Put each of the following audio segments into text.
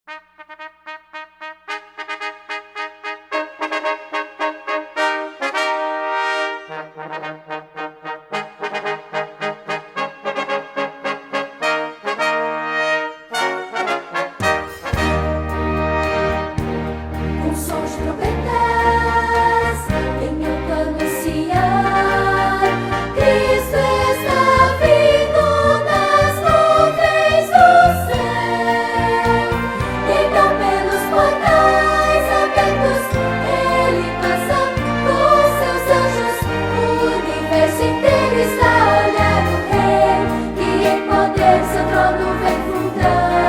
Com sons de trombetas, venham anunciar: Cristo está vindo nas nuvens do céu. Então pelos portais abertos, Ele passa com seus anjos. O universo inteiro está a olhar o Rei, que em poder seu trono vem fundar.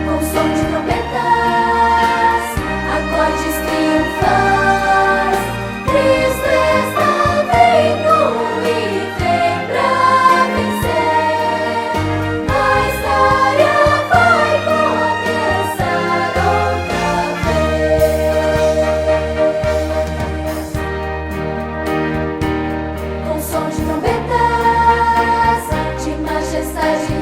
Com som de trombetas, acordes triunfais, Cristo está vindo e vem pra vencer. A história vai começar outra vez. Com som de trombetas, de majestade